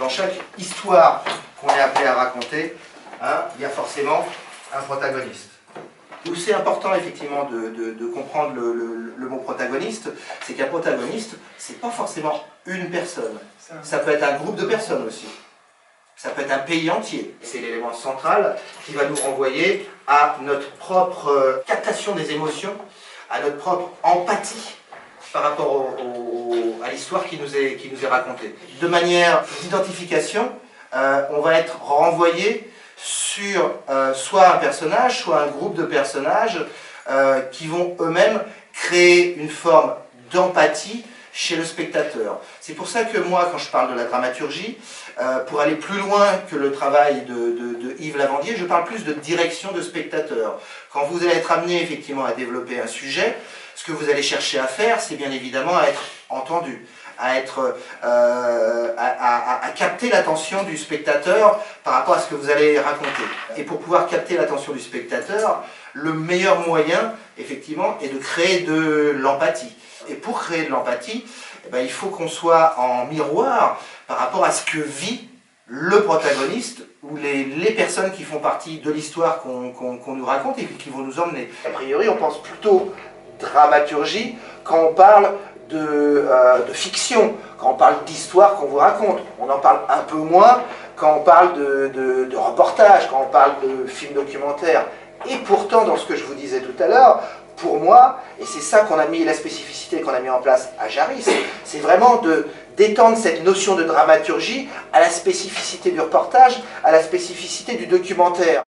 Dans chaque histoire qu'on est appelé à raconter, hein, il y a forcément un protagoniste. Où c'est important effectivement de comprendre le mot protagoniste, c'est qu'un protagoniste, c'est pas forcément une personne. Ça peut être un groupe de personnes aussi. Ça peut être un pays entier. C'est l'élément central qui va nous renvoyer à notre propre captation des émotions, à notre propre empathie par rapport à l'histoire qui nous est racontée. De manière d'identification, on va être renvoyé sur soit un personnage, soit un groupe de personnages qui vont eux-mêmes créer une forme d'empathie chez le spectateur. C'est pour ça que moi, quand je parle de la dramaturgie, pour aller plus loin que le travail de Yves Lavandier, je parle plus de direction de spectateur. Quand vous allez être amené effectivement à développer un sujet, ce que vous allez chercher à faire, c'est bien évidemment à être entendu, à capter l'attention du spectateur par rapport à ce que vous allez raconter. Et pour pouvoir capter l'attention du spectateur, le meilleur moyen, effectivement, est de créer de l'empathie. Et pour créer de l'empathie, eh ben, il faut qu'on soit en miroir par rapport à ce que vit le protagoniste ou les personnes qui font partie de l'histoire qu'on nous raconte et qui vont nous emmener. A priori, on pense plutôt dramaturgie quand on parle de fiction, quand on parle d'histoire qu'on vous raconte. On en parle un peu moins quand on parle de reportage, quand on parle de films documentaires. Et pourtant, dans ce que je vous disais tout à l'heure, pour moi, et c'est ça qu'on a mis, la spécificité qu'on a mis en place à Jarry, c'est vraiment d'étendre cette notion de dramaturgie à la spécificité du reportage, à la spécificité du documentaire.